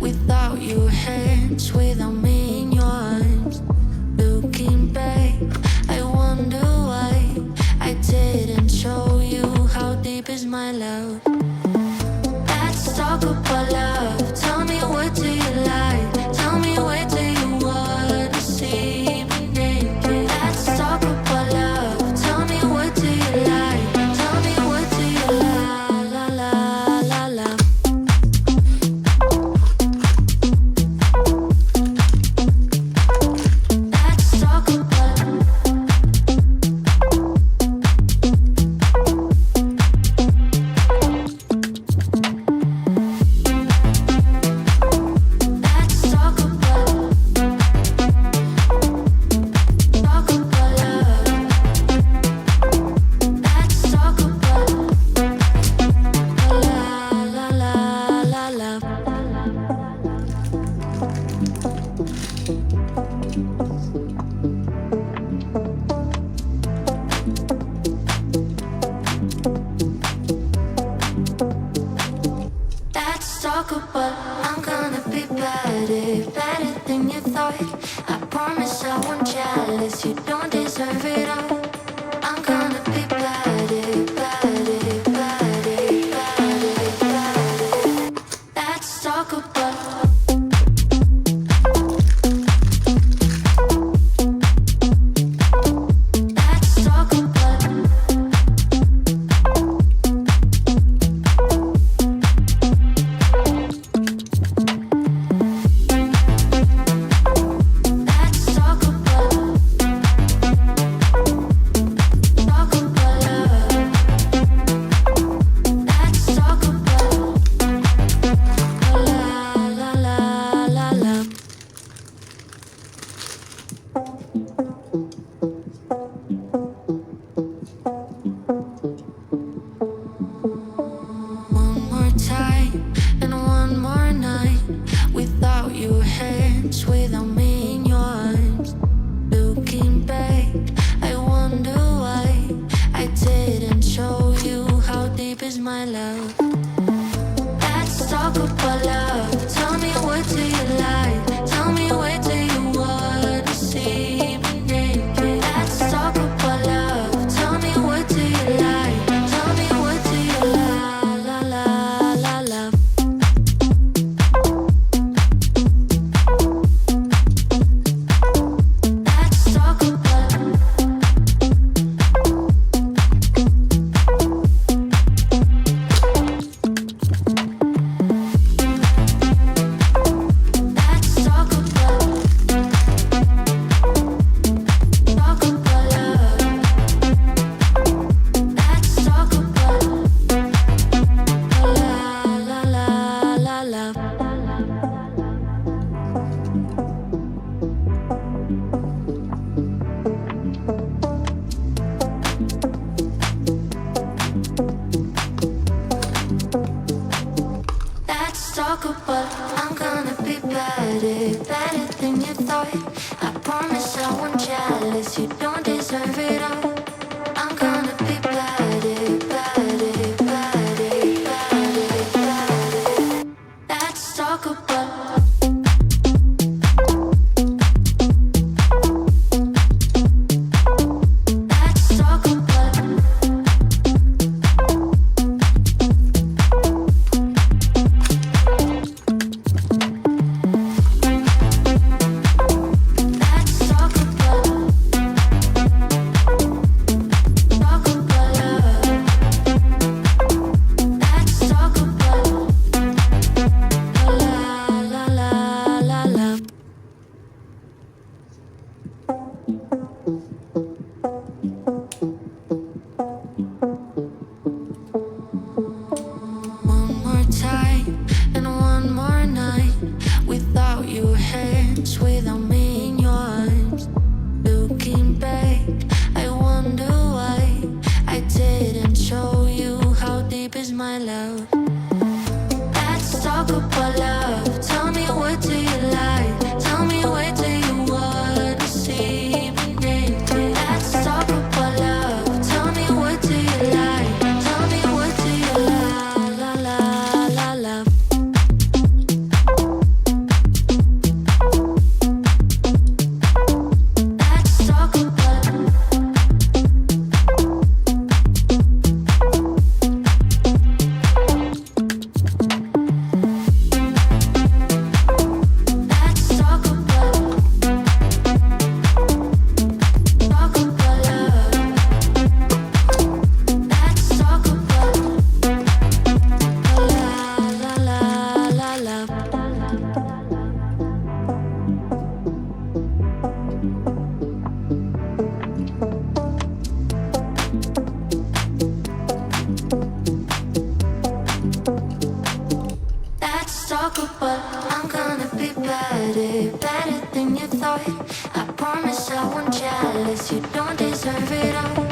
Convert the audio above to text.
without your hands, without me in your arms. Looking back, I wonder why I didn't show you how deep is my love. Let's talk about love. Tell me, what do you like? Tell me, where do you wanna see me naked? Let's talk about love. Tell me, what do you like? Tell me, what do you like? La la la la. Let's talk about. Let's talk about. Talk about love. Let's talk about. La la la la la. Let's talk about. I'm gonna be better, better than you thought. I promise I won't jealous. You don't deserve it all. I'm gonna be better, better, better, better, better. Let's talk about. Let's talk about. Let's talk about. better, better than you thought. I promise I won't jealous. You don't deserve it all.